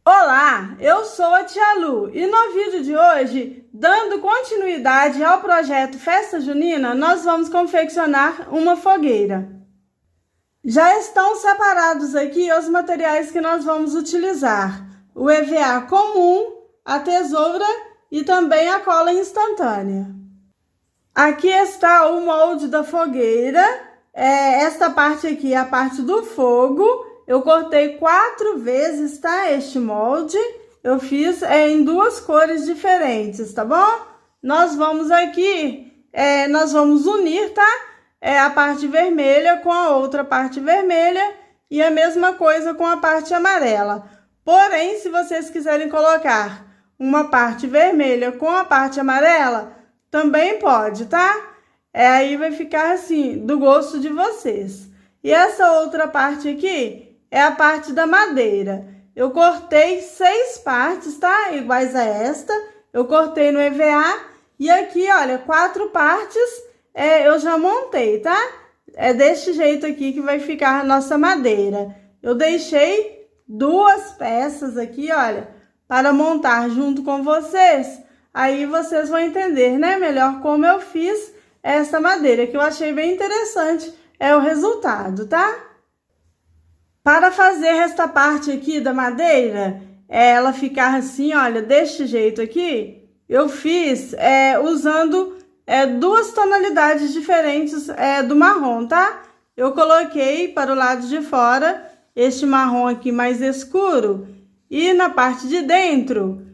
Olá, eu sou a Tia Lu e no vídeo de hoje, dando continuidade ao projeto Festa Junina, nós vamos confeccionar uma fogueira. Já estão separados aqui os materiais que nós vamos utilizar: o EVA comum, a tesoura e também a cola instantânea. Aqui está o molde da fogueira. Esta parte aqui é a parte do fogo. Eu cortei 4 vezes, tá? Este molde. Eu fiz em 2 cores diferentes, tá bom? Nós vamos aqui, nós vamos unir, tá? A parte vermelha com a outra parte vermelha e a mesma coisa com a parte amarela. Porém, se vocês quiserem colocar uma parte vermelha com a parte amarela, também pode, tá? Aí vai ficar assim, do gosto de vocês. E essa outra parte aqui é a parte da madeira. Eu cortei 6 partes, tá? Iguais a esta. Eu cortei no EVA. E aqui, olha, 4 partes eu já montei, tá? É deste jeito aqui que vai ficar a nossa madeira. Eu deixei 2 peças aqui, olha, para montar junto com vocês. Aí vocês vão entender, né? Melhor como eu fiz essa madeira, que eu achei bem interessante. É o resultado, tá? Para fazer esta parte aqui da madeira, ela ficar assim, olha, deste jeito aqui, eu fiz usando 2 tonalidades diferentes do marrom, tá? Eu coloquei para o lado de fora este marrom aqui mais escuro e na parte de dentro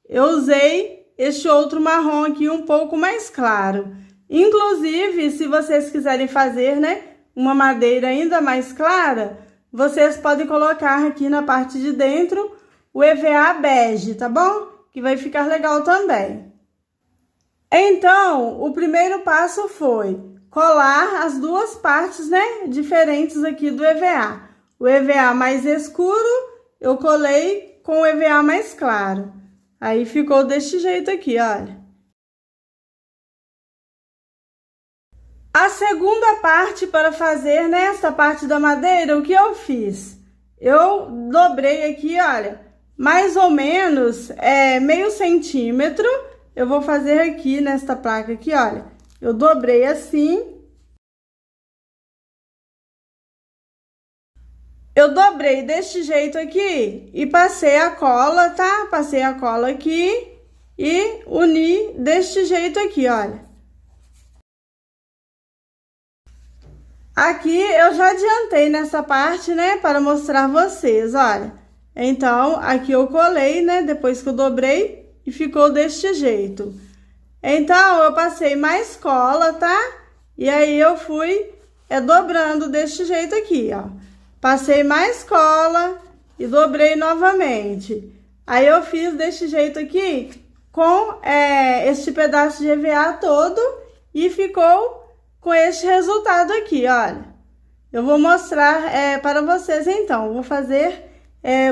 eu usei este outro marrom aqui um pouco mais claro. Inclusive, se vocês quiserem fazer, né, uma madeira ainda mais clara, vocês podem colocar aqui na parte de dentro o EVA bege, tá bom? Que vai ficar legal também. Então, o primeiro passo foi colar as 2 partes, né, diferentes aqui do EVA. O EVA mais escuro, eu colei com o EVA mais claro. Aí ficou deste jeito aqui, olha. A segunda parte para fazer nesta parte da madeira, o que eu fiz? Eu dobrei aqui, olha, mais ou menos meio centímetro. Eu vou fazer aqui nesta placa aqui, olha. Eu dobrei assim. Eu dobrei deste jeito aqui e passei a cola, tá? Passei a cola aqui e uni deste jeito aqui, olha. Aqui eu já adiantei nessa parte, né, para mostrar vocês, olha. Então, aqui eu colei, né, depois que eu dobrei e ficou deste jeito. Então, eu passei mais cola, tá? E aí eu fui dobrando deste jeito aqui, ó. Passei mais cola e dobrei novamente. Aí eu fiz deste jeito aqui com este pedaço de EVA todo e ficou com este resultado aqui, olha. Eu vou mostrar para vocês então.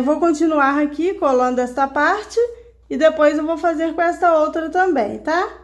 Vou continuar aqui colando esta parte e depois eu vou fazer com esta outra também, tá?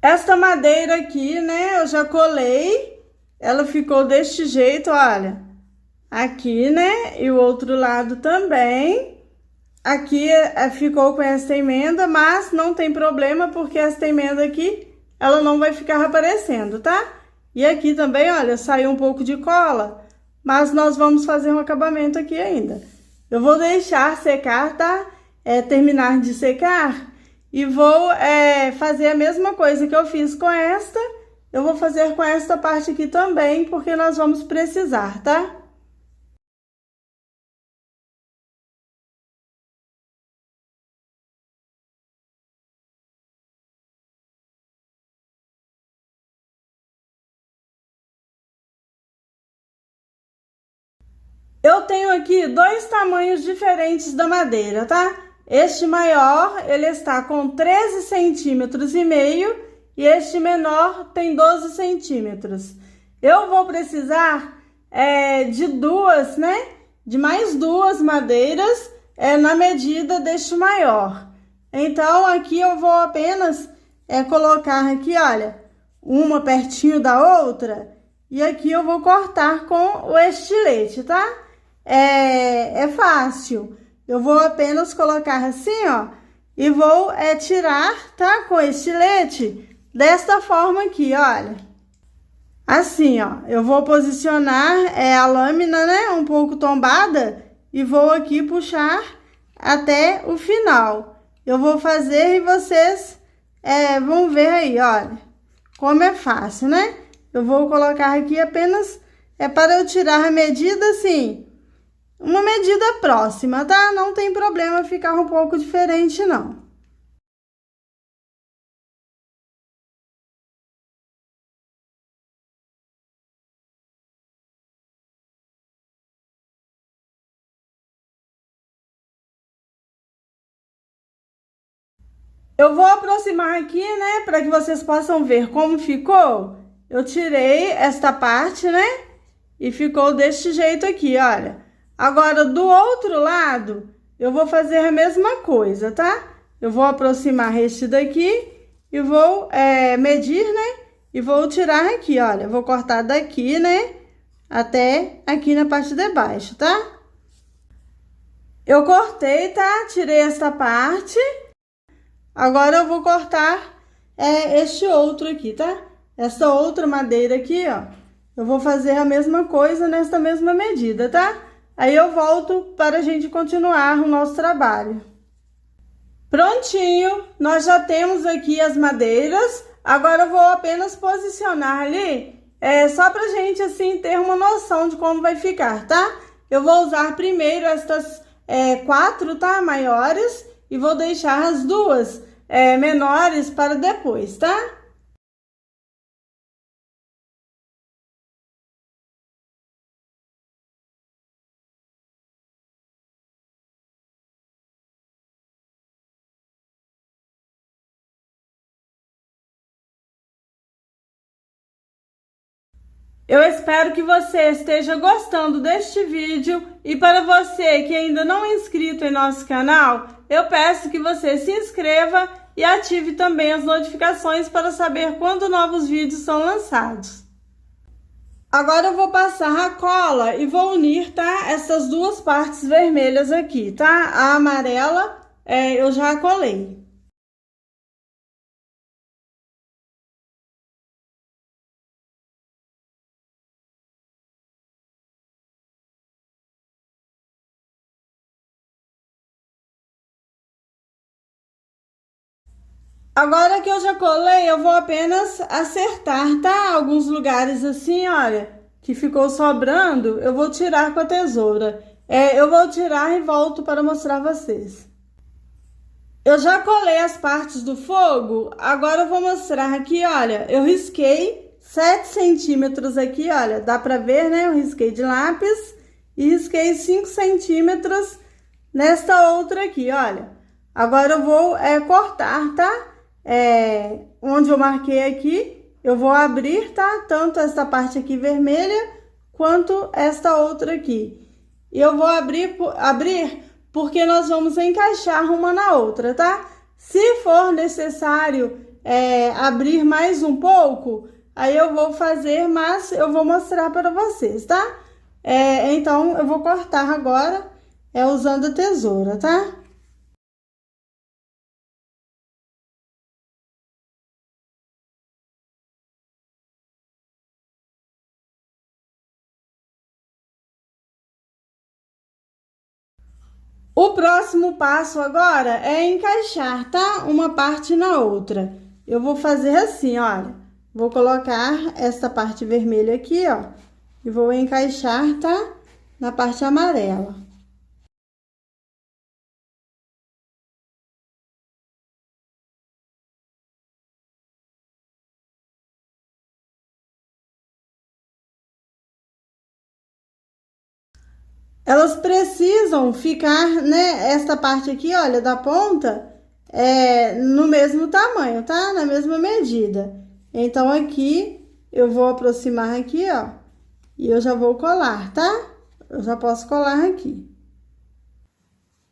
Esta madeira aqui, né, eu já colei, ela ficou deste jeito, olha, aqui, né, e o outro lado também. aqui ficou com esta emenda, mas não tem problema, porque esta emenda aqui, ela não vai ficar aparecendo, tá? E aqui também, olha, saiu um pouco de cola, mas nós vamos fazer um acabamento aqui ainda. Eu vou deixar secar, tá? Terminar de secar e vou fazer a mesma coisa que eu fiz com esta, eu vou fazer com esta parte aqui também, porque nós vamos precisar, tá? Eu tenho aqui dois tamanhos diferentes da madeira, tá? Este maior, ele está com 13 centímetros e meio e este menor tem 12 centímetros. Eu vou precisar de duas, né? De mais duas madeiras na medida deste maior. Então, aqui eu vou apenas colocar aqui, olha, uma pertinho da outra e aqui eu vou cortar com o estilete, tá? É fácil. Eu vou apenas colocar assim, ó, e vou tirar, tá? Com estilete, desta forma aqui, olha. Assim, ó, eu vou posicionar a lâmina, né, um pouco tombada e vou aqui puxar até o final. Eu vou fazer e vocês vão ver aí, olha, como é fácil, né? Eu vou colocar aqui apenas, para eu tirar a medida, assim, uma medida próxima, tá? Não tem problema ficar um pouco diferente, não. Eu vou aproximar aqui, né, para que vocês possam ver como ficou. Eu tirei esta parte, né, e ficou deste jeito aqui, olha. Agora, do outro lado, eu vou fazer a mesma coisa, tá? Eu vou aproximar este daqui e vou medir, né? E vou tirar aqui, olha. Vou cortar daqui, né? Até aqui na parte de baixo, tá? Eu cortei, tá? Tirei esta parte. Agora, eu vou cortar este outro aqui, tá? Essa outra madeira aqui, ó. Eu vou fazer a mesma coisa nessa mesma medida, tá? Aí eu volto para a gente continuar o nosso trabalho. Prontinho, nós já temos aqui as madeiras. Agora eu vou apenas posicionar ali, só pra gente assim ter uma noção de como vai ficar, tá? Eu vou usar primeiro estas 4, tá? Maiores, e vou deixar as duas menores para depois, tá? Eu espero que você esteja gostando deste vídeo e para você que ainda não é inscrito em nosso canal, eu peço que você se inscreva e ative também as notificações para saber quando novos vídeos são lançados. Agora eu vou passar a cola e vou unir, tá? Essas duas partes vermelhas aqui, tá? A amarela eu já colei. Agora que eu já colei, eu vou apenas acertar, tá? Alguns lugares assim, olha, que ficou sobrando, eu vou tirar com a tesoura. Eu vou tirar e volto para mostrar a vocês. Eu já colei as partes do fogo, agora eu vou mostrar aqui, olha, eu risquei 7 centímetros aqui, olha, dá pra ver, né? Eu risquei de lápis e risquei 5 centímetros nesta outra aqui, olha. Agora eu vou cortar, tá? Onde eu marquei aqui, eu vou abrir, tá? Tanto essa parte aqui vermelha, quanto esta outra aqui. E eu vou abrir porque nós vamos encaixar uma na outra, tá? Se for necessário abrir mais um pouco, aí eu vou fazer, mas eu vou mostrar para vocês, tá? Então, eu vou cortar agora, usando a tesoura, tá? O próximo passo agora é encaixar, tá? Uma parte na outra. Eu vou fazer assim, olha. Vou colocar essa parte vermelha aqui, ó. E vou encaixar, tá? Na parte amarela. Elas precisam ficar, né, essa parte aqui, olha, da ponta, no mesmo tamanho, tá? Na mesma medida. Então, aqui, eu vou aproximar aqui, ó, e eu já vou colar, tá? Eu já posso colar aqui.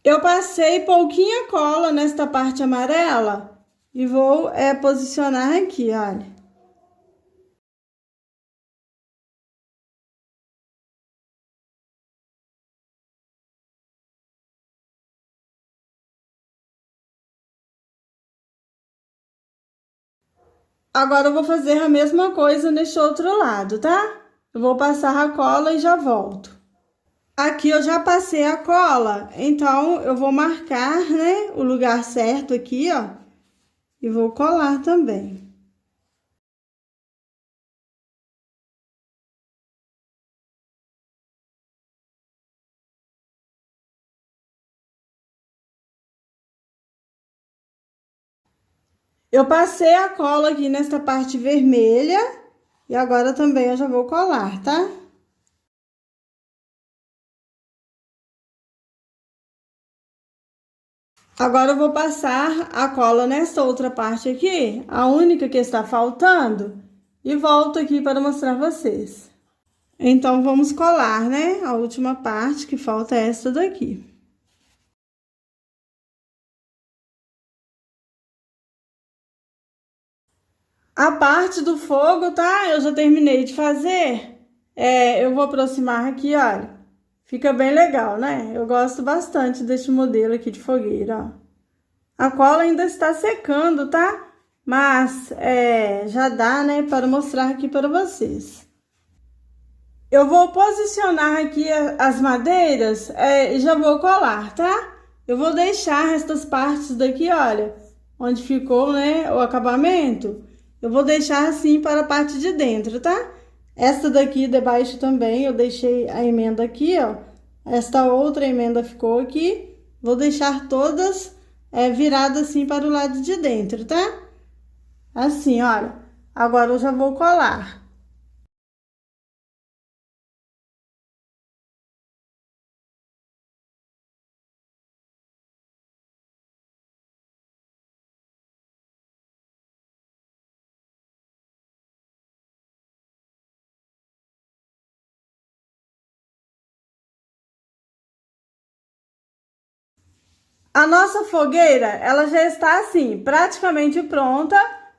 Eu passei pouquinha cola nesta parte amarela e vou, posicionar aqui, olha. Agora, eu vou fazer a mesma coisa neste outro lado, tá? Eu vou passar a cola e já volto. Aqui eu já passei a cola, então eu vou marcar, né, o lugar certo aqui, ó, e vou colar também. Eu passei a cola aqui nesta parte vermelha e agora também eu já vou colar, tá? Agora eu vou passar a cola nessa outra parte aqui, a única que está faltando, e volto aqui para mostrar vocês. Então, vamos colar, né? A última parte que falta é essa daqui. A parte do fogo, tá? Eu já terminei de fazer. Eu vou aproximar aqui, olha. Fica bem legal, né? Eu gosto bastante deste modelo aqui de fogueira, ó. A cola ainda está secando, tá? Mas, já dá, né, para mostrar aqui para vocês. Eu vou posicionar aqui as madeiras e já vou colar, tá? Eu vou deixar estas partes daqui, olha, onde ficou, né, o acabamento. Eu vou deixar assim para a parte de dentro, tá? Esta daqui de baixo também, eu deixei a emenda aqui, ó. Esta outra emenda ficou aqui. Vou deixar todas viradas assim para o lado de dentro, tá? Assim, olha. Agora eu já vou colar. A nossa fogueira, ela já está assim, praticamente pronta,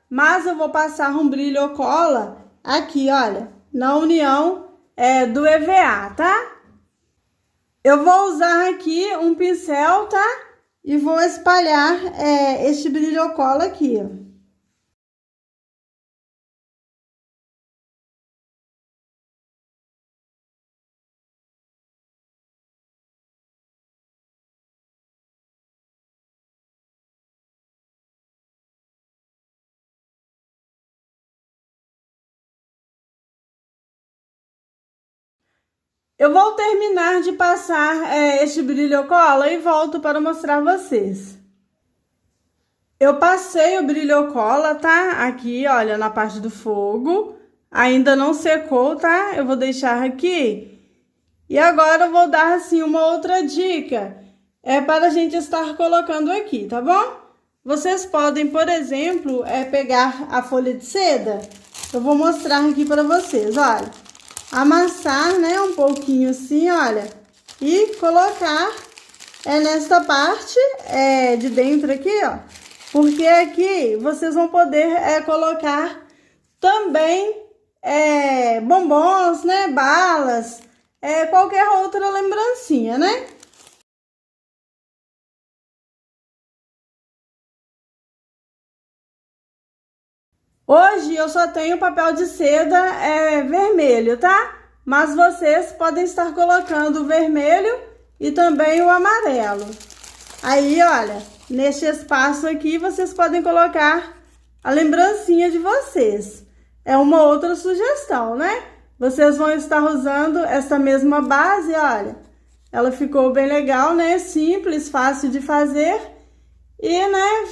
mas eu vou passar um brilho cola aqui, olha, na união do EVA, tá? Eu vou usar aqui um pincel, tá? E vou espalhar este brilho cola aqui, ó. Eu vou terminar de passar este brilho cola e volto para mostrar vocês. Eu passei o brilho cola, tá? Aqui, olha, na parte do fogo. Ainda não secou, tá? Eu vou deixar aqui. E agora eu vou dar, assim, uma outra dica. Para a gente estar colocando aqui, tá bom? Vocês podem, por exemplo, pegar a folha de seda. Eu vou mostrar aqui para vocês, olha. Amassar, né, um pouquinho assim, olha. E colocar nesta parte de dentro aqui, ó. Porque aqui vocês vão poder colocar também bombons, né, balas, qualquer outra lembrancinha, né? Hoje eu só tenho papel de seda vermelho, tá? Mas vocês podem estar colocando o vermelho e também o amarelo. Aí, olha, neste espaço aqui vocês podem colocar a lembrancinha de vocês. É uma outra sugestão, né? Vocês vão estar usando essa mesma base, olha. Ela ficou bem legal, né? Simples, fácil de fazer. E, né,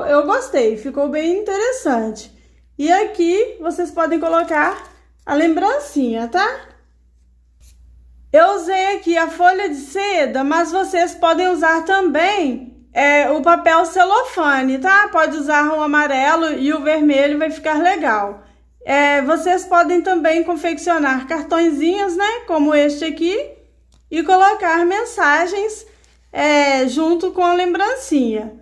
eu gostei, ficou bem interessante. E aqui vocês podem colocar a lembrancinha, tá? Eu usei aqui a folha de seda, mas vocês podem usar também o papel celofane, tá? Pode usar o amarelo e o vermelho, vai ficar legal. Vocês podem também confeccionar cartõezinhos, né? Como este aqui, e colocar mensagens junto com a lembrancinha.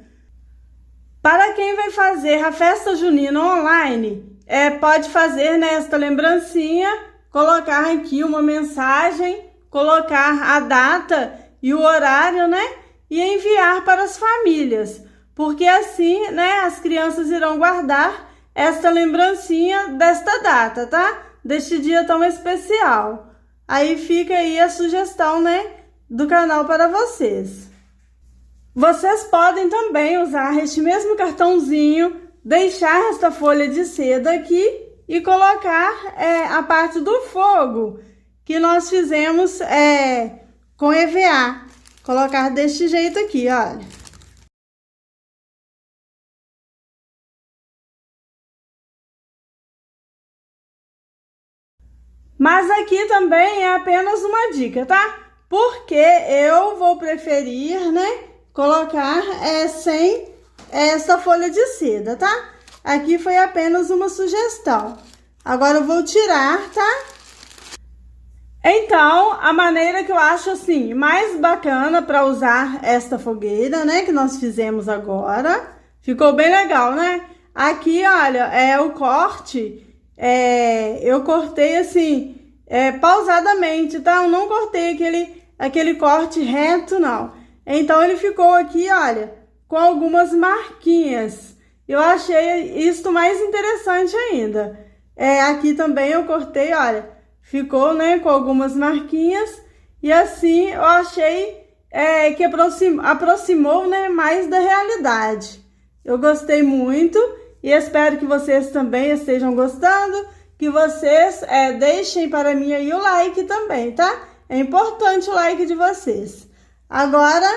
Para quem vai fazer a festa junina online, pode fazer nesta lembrancinha, colocar aqui uma mensagem, colocar a data e o horário, né? E enviar para as famílias, porque assim, né, as crianças irão guardar esta lembrancinha desta data, tá? Deste dia tão especial. Aí fica aí a sugestão, né, do canal para vocês. Vocês podem também usar este mesmo cartãozinho, deixar esta folha de seda aqui e colocar a parte do fogo que nós fizemos com EVA. Colocar deste jeito aqui, olha. Mas aqui também é apenas uma dica, tá? Porque eu vou preferir, né, colocar sem essa folha de seda, tá? Aqui foi apenas uma sugestão. Agora eu vou tirar, tá? Então, a maneira que eu acho assim mais bacana para usar esta fogueira, né, que nós fizemos agora, ficou bem legal, né? Aqui, olha, o corte, eu cortei assim, pausadamente, tá? Eu não cortei aquele corte reto, não. Então, ele ficou aqui, olha, com algumas marquinhas. Eu achei isso mais interessante ainda. Aqui também eu cortei, olha, ficou, né, com algumas marquinhas. E assim, eu achei que aproximou, né, mais da realidade. Eu gostei muito e espero que vocês também estejam gostando. Que vocês deixem para mim aí o like também, tá? É importante o like de vocês. Agora,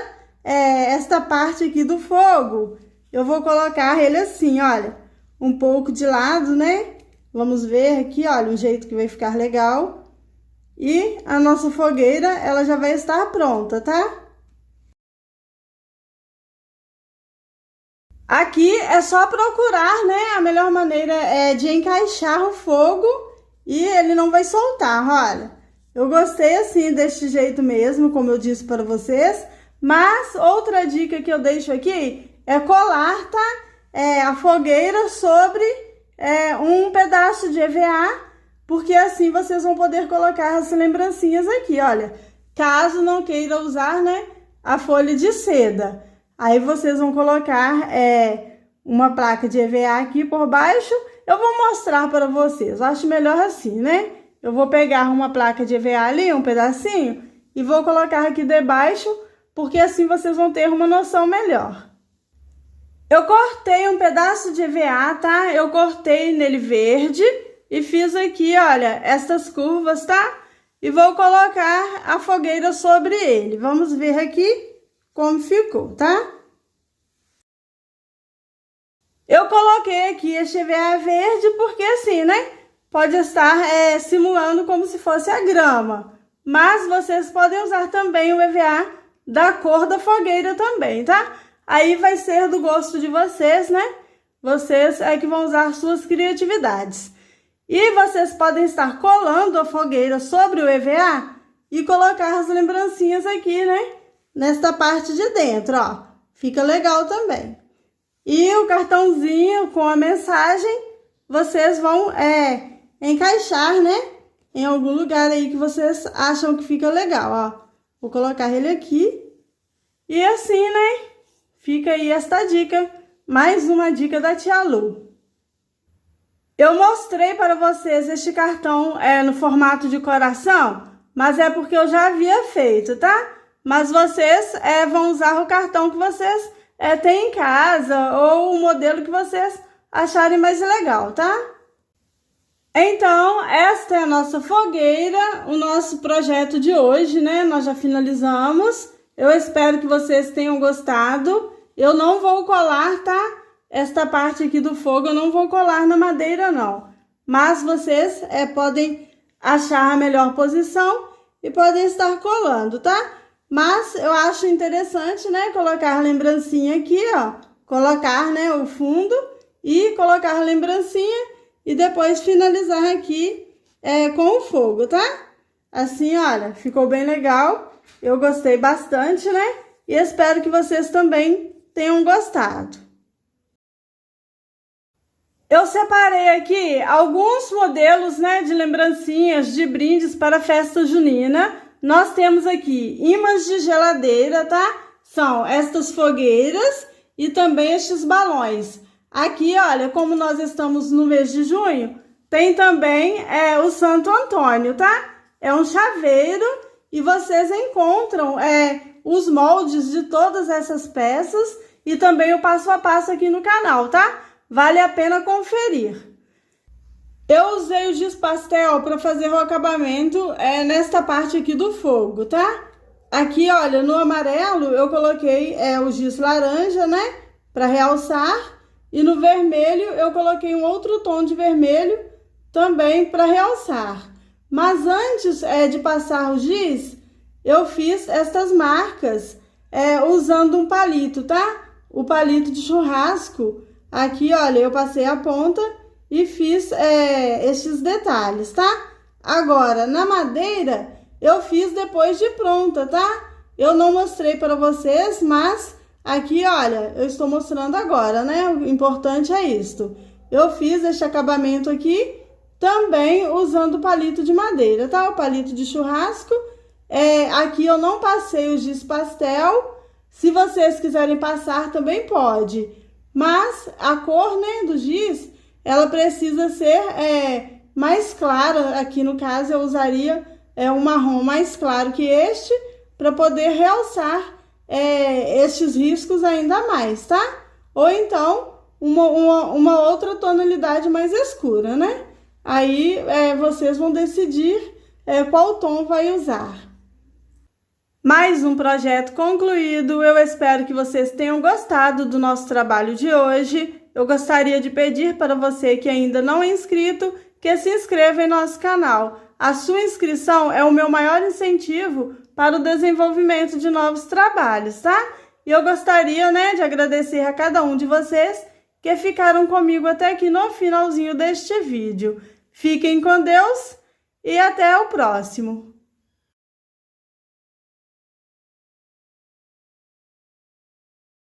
esta parte aqui do fogo, eu vou colocar ele assim, olha, um pouco de lado, né? Vamos ver aqui, olha, o jeito que vai ficar legal. E a nossa fogueira, ela já vai estar pronta, tá? Aqui é só procurar, né, a melhor maneira de encaixar o fogo e ele não vai soltar, olha. Eu gostei assim, deste jeito mesmo, como eu disse para vocês. Mas outra dica que eu deixo aqui é colar, tá? A fogueira sobre um pedaço de EVA, porque assim vocês vão poder colocar as lembrancinhas aqui, olha. Caso não queira usar, né, a folha de seda. Aí vocês vão colocar uma placa de EVA aqui por baixo. Eu vou mostrar para vocês, eu acho melhor assim, né? Eu vou pegar uma placa de EVA ali, um pedacinho, e vou colocar aqui debaixo, porque assim vocês vão ter uma noção melhor. Eu cortei um pedaço de EVA, tá? Eu cortei nele verde e fiz aqui, olha, essas curvas, tá? E vou colocar a fogueira sobre ele. Vamos ver aqui como ficou, tá? Eu coloquei aqui este EVA verde porque assim, né? Pode estar simulando como se fosse a grama. Mas vocês podem usar também o EVA da cor da fogueira também, tá? Aí vai ser do gosto de vocês, né? Vocês que vão usar suas criatividades. E vocês podem estar colando a fogueira sobre o EVA e colocar as lembrancinhas aqui, né? Nesta parte de dentro, ó. Fica legal também. E o cartãozinho com a mensagem, vocês vão encaixar, né? Em algum lugar aí que vocês acham que fica legal, ó. Vou colocar ele aqui. E assim, né? Fica aí esta dica. Mais uma dica da Tia Lu. Eu mostrei para vocês este cartão no formato de coração, mas é porque eu já havia feito, tá? mas vocês vão usar o cartão que vocês têm em casa ou o modelo que vocês acharem mais legal, tá? Então, esta é a nossa fogueira, o nosso projeto de hoje, né? Nós já finalizamos. Eu espero que vocês tenham gostado. Eu não vou colar, tá? Esta parte aqui do fogo eu não vou colar na madeira, não. Mas vocês podem achar a melhor posição e podem estar colando, tá? Mas eu acho interessante, né? Colocar a lembrancinha aqui, ó. Colocar, né, o fundo e colocar a lembrancinha e depois finalizar aqui com o fogo, tá? Assim, olha, ficou bem legal. Eu gostei bastante, né? E espero que vocês também tenham gostado. Eu separei aqui alguns modelos, né, de lembrancinhas, de brindes para a festa junina. Nós temos aqui imãs de geladeira, tá? São estas fogueiras e também estes balões. Aqui, olha, como nós estamos no mês de junho, tem também o Santo Antônio, tá? É um chaveiro e vocês encontram os moldes de todas essas peças e também o passo a passo aqui no canal, tá? Vale a pena conferir. Eu usei o giz pastel para fazer o acabamento nesta parte aqui do fogo, tá? Aqui, olha, no amarelo eu coloquei o giz laranja, né? Para realçar. E no vermelho eu coloquei um outro tom de vermelho também para realçar. Mas antes de passar o giz, eu fiz estas marcas usando um palito, tá? O palito de churrasco. Aqui, olha, eu passei a ponta e fiz estes detalhes, tá? Agora, na madeira, eu fiz depois de pronta, tá? Eu não mostrei para vocês, mas aqui, olha, eu estou mostrando agora, né? O importante é isto. Eu fiz este acabamento aqui também usando o palito de madeira, tá? O palito de churrasco. Aqui eu não passei o giz pastel. Se vocês quiserem passar, também pode. Mas a cor, né, do giz, ela precisa ser mais clara. Aqui no caso eu usaria um marrom mais claro que este, para poder realçar estes riscos ainda mais, tá? Ou então uma outra tonalidade mais escura, né? Aí vocês vão decidir qual tom vai usar. Mais um projeto concluído. Eu espero que vocês tenham gostado do nosso trabalho de hoje. Eu gostaria de pedir para você que ainda não é inscrito, que se inscreva em nosso canal. A sua inscrição é o meu maior incentivo para o desenvolvimento de novos trabalhos, tá? E eu gostaria, né, de agradecer a cada um de vocês que ficaram comigo até aqui no finalzinho deste vídeo. Fiquem com Deus e até o próximo.